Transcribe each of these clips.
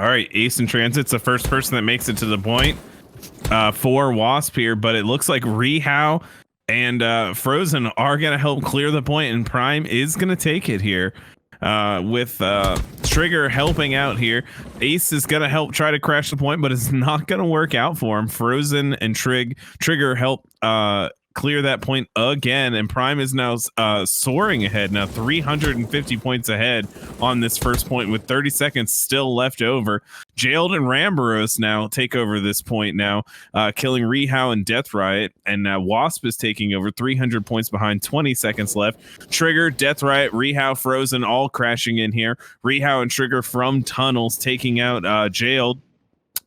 All right, Ace in Transit's the first person that makes it to the point for WASP here, but it looks like Rehao and Frozen are going to help clear the point, and Prime is going to take it here with Trigger helping out here. Ace is going to help try to crash the point, but it's not going to work out for him. Frozen and Trigger help clear that point again, and Prime is now soaring ahead, now 350 points ahead on this first point with 30 seconds still left over. Jailed and Ramboros now take over this point now, killing Rehao and Death Riot, and Wasp is taking over 300 points behind, 20 seconds left. Trigger, Death Riot, Rehao, Frozen all crashing in here. Rehao and Trigger from tunnels taking out Jailed.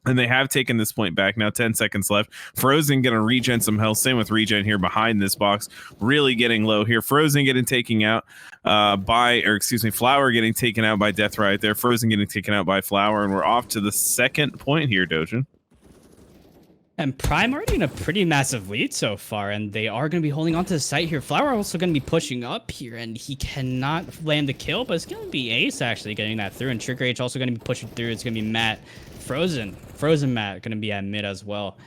And they have taken this point back now, 10 seconds left. Frozen going to regen some health. Same with regen here behind this box. Really getting low here. Frozen getting taken out Flower getting taken out by Death Riot there. Frozen getting taken out by Flower. And we're off to the second point here, Dojin. And Prime already in a pretty massive lead so far, and they are going to be holding on to the site here. Flower also going to be pushing up here, and he cannot land the kill, but it's going to be Ace actually getting that through, and Trigger H also going to be pushing through. It's going to be Matt. Frozen Matt going to be at mid as well.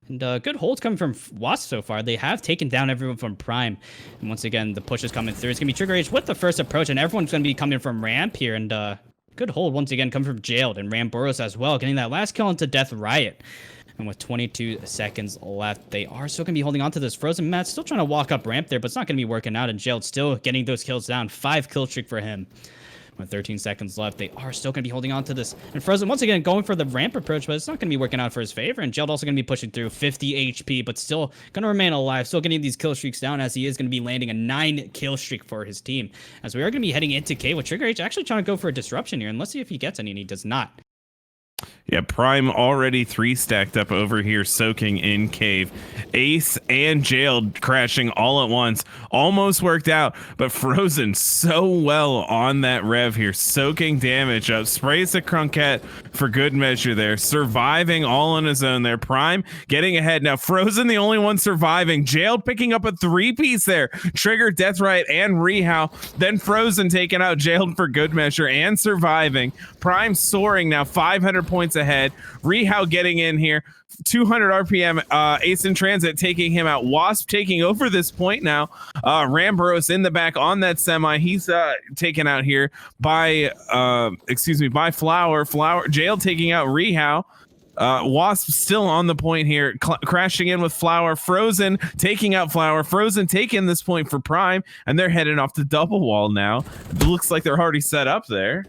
And good holds coming from WASP so far. They have taken down everyone from Prime. And once again, the push is coming through. It's going to be Trigger H with the first approach, and everyone's going to be coming from ramp here. And good hold once again coming from Jailed and Ramboros as well, getting that last kill into Death Riot. And with 22 seconds left, they are still going to be holding on to this. Frozen Matt still trying to walk up ramp there, but it's not going to be working out. And Jailed still getting those kills down. 5 kill streak for him. With 13 seconds left, they are still going to be holding on to this. And Frozen, once again, going for the ramp approach, but it's not going to be working out for his favor. And Jailed also going to be pushing through 50 HP, but still going to remain alive. Still getting these kill streaks down, as he is going to be landing a 9 kill streak for his team. As we are going to be heading into K with Trigger H actually trying to go for a disruption here. And let's see if he gets any, and he does not. Yeah, Prime already 3 stacked up over here, soaking in Cave. Ace and Jailed crashing all at once. Almost worked out, but Frozen so well on that rev here, soaking damage up. Sprays the Krunker for good measure there. Surviving all on his own there. Prime getting ahead. Now Frozen the only one surviving. Jailed picking up a 3-piece there. Trigger, Death Riot, and Rehao. Then Frozen taking out Jailed for good measure and surviving. Prime soaring now 500 points ahead. Rehao getting in here, 200 RPM. Ace in Transit taking him out. Wasp taking over this point now. Ramboros in the back on that semi. He's taken out here by by Flower. Jailed taking out Rehao. Wasp still on the point here, crashing in with Flower. Frozen taking out Flower. Frozen taking this point for Prime, and they're heading off the double wall now. It looks like they're already set up there.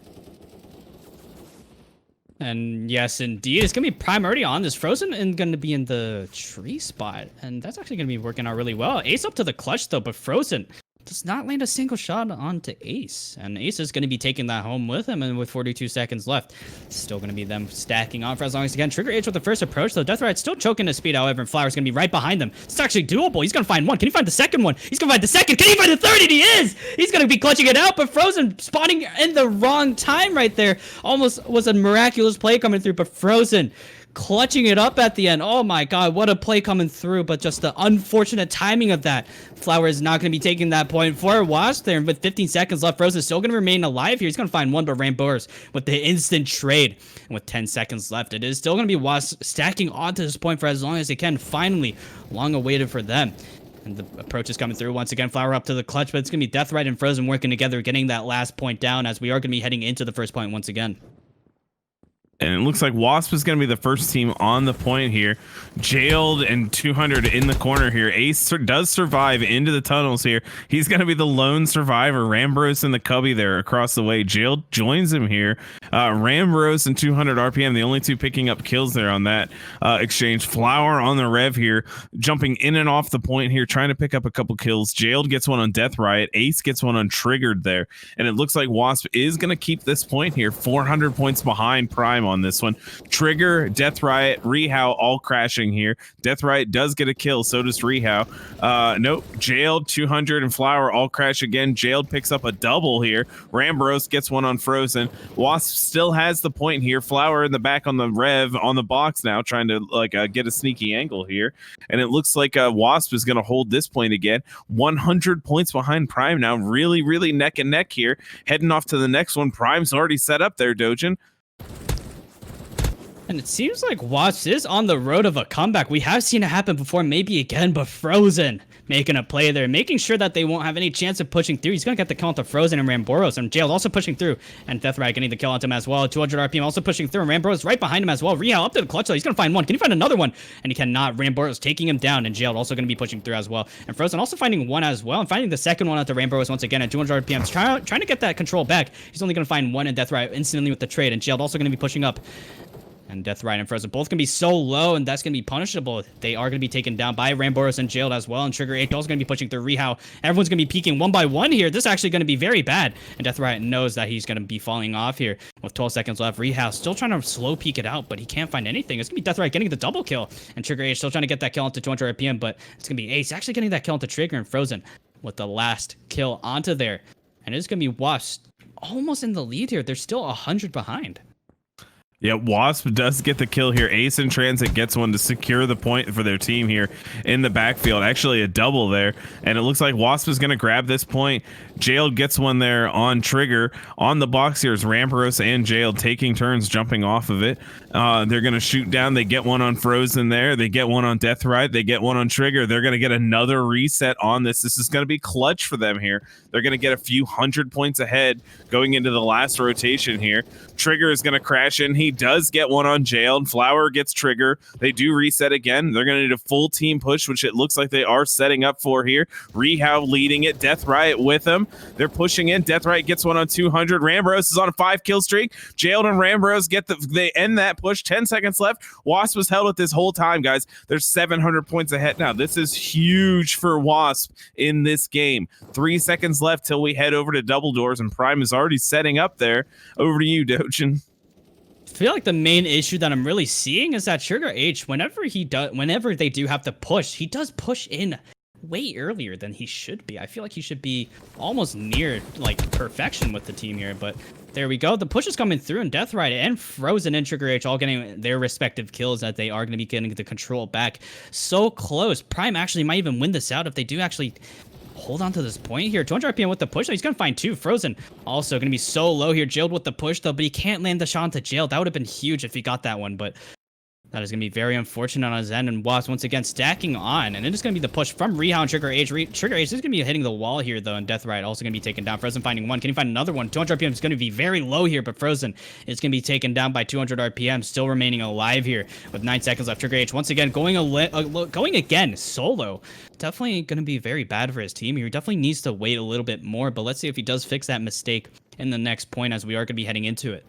And yes, indeed, it's going to be Prime already on this. Frozen and going to be in the tree spot. And that's actually going to be working out really well. Ace up to the clutch, though, but Frozen does not land a single shot onto Ace. And Ace is going to be taking that home with him. And with 42 seconds left, it's still going to be them stacking on for as long as again. Trigger H with the first approach, though. Death Riot still choking his speed, however, and Flower's going to be right behind them. It's actually doable. He's going to find one. Can he find the second one? He's going to find the second. Can he find the third? And he is! He's going to be clutching it out, but Frozen spawning in the wrong time right there. Almost was a miraculous play coming through, but Frozen clutching it up at the end. Oh my god, what a play coming through, but just the unfortunate timing of that. Flower is not going to be taking that point for Wasp there, and with 15 seconds left, Frozen is still going to remain alive here. He's going to find one, but Ramboros with the instant trade. And with 10 seconds left, it is still going to be Wasp stacking onto this point for as long as they can. Finally, long awaited for them. And the approach is coming through once again. Flower up to the clutch, but it's going to be Death Riot and Frozen working together, getting that last point down, as we are going to be heading into the first point once again. And it looks like Wasp is going to be the first team on the point here. Jailed and 200 in the corner here. Ace does survive into the tunnels here. He's going to be the lone survivor. Ramboros in the cubby there across the way. Jailed joins him here. Ramboros and 200 RPM, the only two picking up kills there on that exchange. Flower on the rev here, jumping in and off the point here, trying to pick up a couple kills. Jailed gets one on Death Riot. Ace gets one on Triggered there. And it looks like Wasp is going to keep this point here. 400 points behind Prime on this one. Trigger, Death Riot, Rehao all crashing here. Death Riot does get a kill, so does Rehao. Nope, Jailed, 200, and Flower all crash again. Jailed picks up a double here. Ramboros gets one on Frozen. Wasp still has the point here. Flower in the back on the rev on the box now, trying to get a sneaky angle here. And it looks like Wasp is going to hold this point again. 100 points behind Prime now. Really, really neck and neck here. Heading off to the next one. Prime's already set up there, Dojin. And it seems like WASP is on the road of a comeback. We have seen it happen before, maybe again, but Frozen making a play there, making sure that they won't have any chance of pushing through. He's going to get the kill onto Frozen and Ramboros, and Jailed also pushing through, and Deathrite getting the kill onto him as well. 200 RPM also pushing through, and Ramboros right behind him as well. Rehal up to the clutch, though. He's going to find one. Can he find another one? And he cannot. Ramboros taking him down, and Jailed also going to be pushing through as well. And Frozen also finding one as well, and finding the second one onto Ramboros once again at 200 RPM. Trying to get that control back. He's only going to find one, and Deathrite instantly with the trade, and Jailed also going to be pushing up. And Deathrite and Frozen both going to be so low, and that's going to be punishable. They are going to be taken down by Ramboros and Jailed as well. And Trigger H also going to be pushing through Rehau. Everyone's going to be peeking one by one here. This is actually going to be very bad. And Deathrite knows that he's going to be falling off here with 12 seconds left. Rehau still trying to slow peek it out, but he can't find anything. It's going to be Deathrite getting the double kill. And Trigger H still trying to get that kill onto 200 RPM, but it's going to be Ace actually getting that kill onto Trigger and Frozen with the last kill onto there. And it's going to be WASP almost in the lead here. They're still 100 behind. Yeah, WASP does get the kill here. Ace in transit gets one to secure the point for their team here in the backfield. Actually, a double there. And it looks like WASP is going to grab this point. Jailed gets one there on Trigger. On the box here is Ramboros and Jailed taking turns jumping off of it. They're going to shoot down. They get one on Frozen there. They get one on Deathrite. They get one on Trigger. They're going to get another reset on this. This is going to be clutch for them here. They're going to get a few 100 points ahead going into the last rotation here. Trigger is going to crash in. He does get one on Jailed. Flower gets Trigger. They do reset again. They're going to need a full team push, which it looks like they are setting up for here. Rehau leading it. Deathrite with them. They're pushing in. Deathrite gets one on 200. Ramboros is on a 5-kill streak. Jailed and Ramboros they end that push. 10 seconds left. WASP was held at this whole time, guys. They're 700 points ahead now. This is huge for WASP in this game. 3 seconds left till we head over to double doors, and Prime is already setting up there. Over to you, Dochin. I feel like the main issue that I'm really seeing is that Trigger H, whenever they do have to push, he does push in way earlier than he should be. I feel like he should be almost near like perfection with the team here, but there we go. The push is coming through, and Deathrite and Frozen and Trigger H all getting their respective kills that they are going to be getting the control back. So close. Prime actually might even win this out if they do actually hold on to this point here. 200 RPM with the push, though. He's going to find two. Frozen also going to be so low here. Jailed with the push, though, but he can't land the shot into Jailed. That would have been huge if he got that one, but that is going to be very unfortunate on his end. And WASP once again stacking on, and it is going to be the push from Rehau and Trigger H. Trigger H is going to be hitting the wall here, though, and Deathrite also going to be taken down. Frozen finding one. Can he find another one? 200 RPM is going to be very low here, but Frozen is going to be taken down by 200 RPM, still remaining alive here with 9 seconds left. Trigger H once again going again solo. Definitely going to be very bad for his team here. He definitely needs to wait a little bit more, but let's see if he does fix that mistake in the next point, as we are going to be heading into it.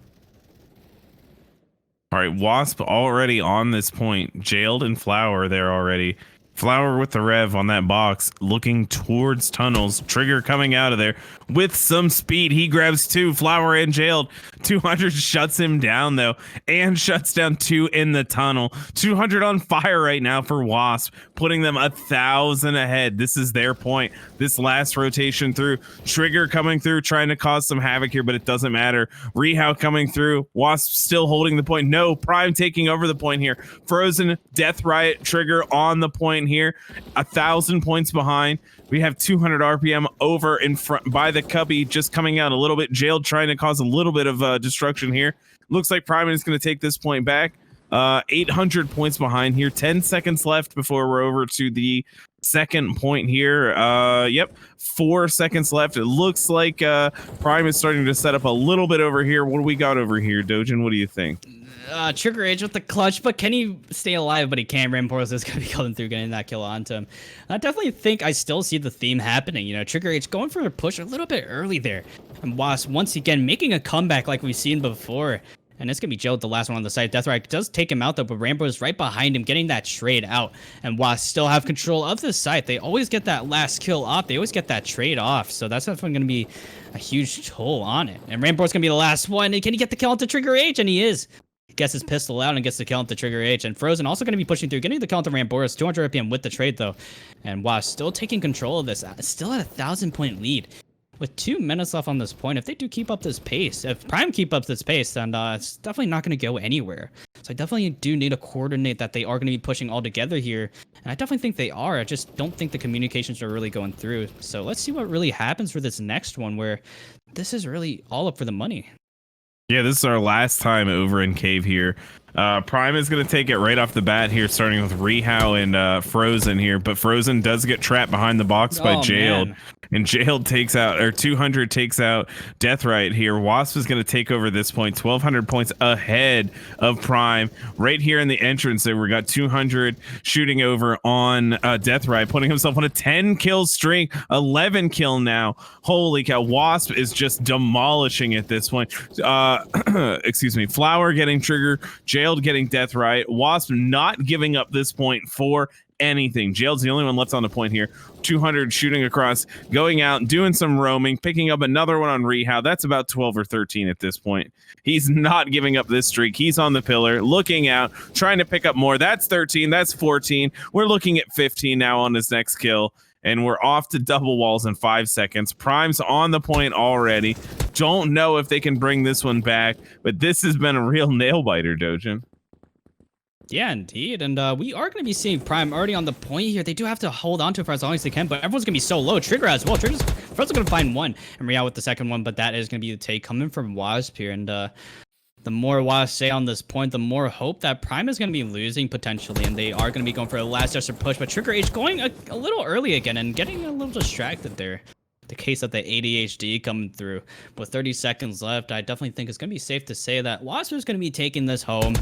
All right, WASP already on this point. Jailed and Flower there already. Flower with the rev on that box, looking towards tunnels. Trigger coming out of there with some speed. He grabs two. Flower and Jailed. 200 shuts him down, though, and shuts down two in the tunnel. 200 on fire right now for WASP, putting them 1,000 ahead. This is their point. This last rotation through. Trigger coming through, trying to cause some havoc here, but it doesn't matter. Rehau coming through. WASP still holding the point. No, Prime taking over the point here. Frozen, Deathrite, Trigger on the point here. 1,000 points behind. We have 200 RPM over in front by the cubby, just coming out a little bit. Jailed trying to cause a little bit of destruction here. Looks like Prime is going to take this point back. 800 points behind here. 10 seconds left before we're over to the second point here. Yep, 4 seconds left. It looks like Prime is starting to set up a little bit over here. What do we got over here, Dojin? What do you think? Trigger H with the clutch, but can he stay alive? But he can't. Ramboros is going to be coming through, getting that kill onto him. I definitely think I still see the theme happening. You know, Trigger H going for a push a little bit early there. And WASP once again making a comeback like we've seen before. And it's going to be Jailed, the last one on the side. Deathrite does take him out, though, but Rambo is right behind him, getting that trade out. And WASP still have control of the site. They always get that last kill off. They always get that trade off. So that's definitely going to be a huge toll on it. And Rambo's going to be the last one. And can he get the kill onto Trigger H? And he is. Gets his pistol out and gets the kill onto Trigger H. And Frozen also going to be pushing through, getting the kill onto Ramboros. 200 RPM with the trade, though. And WASP still taking control of this. Still at a 1,000-point lead. With 2 minutes left on this point, if they do keep up this pace, if Prime keep up this pace, then it's definitely not going to go anywhere. So I definitely do need to coordinate that they are going to be pushing all together here. And I definitely think they are. I just don't think the communications are really going through. So let's see what really happens for this next one, where this is really all up for the money. Yeah, this is our last time over in Cave here. Prime is going to take it right off the bat here, starting with Rehao and Frozen here. But Frozen does get trapped behind the box by Jailed. Man. And Jailed takes out, or 200 takes out Deathrite here. Wasp is going to take over this point, 1,200 points ahead of Prime. Right here in the entrance there, we got 200 shooting over on Deathrite, putting himself on a 10-kill streak, 11 kill now. Holy cow, Wasp is just demolishing at this point. Excuse me, Flower getting trigger, Jailed getting Deathrite, Wasp not giving up this point for anything. Jailed's the only one left on the point here. 200 shooting across, going out, doing some roaming, picking up another one on Rehab. That's about 12 or 13 at this point. He's not giving up this streak. He's on the pillar, looking out, trying to pick up more. That's 13. That's 14. We're looking at 15 now on his next kill. And we're off to double walls in 5 seconds. Prime's on the point already. Don't know if they can bring this one back, but this has been a real nail biter, Dojin. Yeah, indeed. And we are going to be seeing Prime already on the point here. They do have to hold on to it for as long as they can, but everyone's going to be so low. Trigger as well. Trigger's first going to find one and Real with the second one, but that is going to be the take coming from Wasp here. And the more Wasp stay on this point, the more hope that Prime is going to be losing potentially, and they are going to be going for a last desperate push. But Trigger H going a little early again and getting a little distracted there. The case of the ADHD coming through. With 30 seconds left, I definitely think it's going to be safe to say that Wasp is going to be taking this home.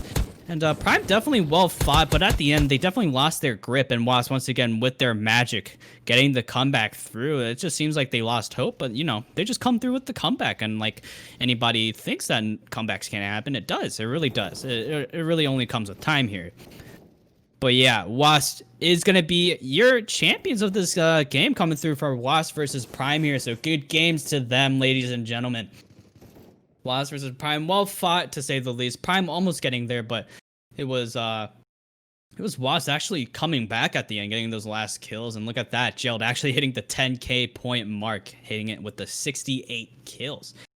And Prime definitely well fought, but at the end, they definitely lost their grip. And Wasp, once again, with their magic, getting the comeback through. It just seems like they lost hope, but, you know, they just come through with the comeback. And, like, anybody thinks that comebacks can't happen, it does. It really does. It really only comes with time here. But yeah, Wasp is going to be your champions of this game coming through for Wasp versus Prime here. So good games to them, ladies and gentlemen. Wasp versus Prime, well fought to say the least. Prime almost getting there, but it was Wasp actually coming back at the end, getting those last kills. And look at that, Jailed actually hitting the 10K point mark, hitting it with the 68 kills.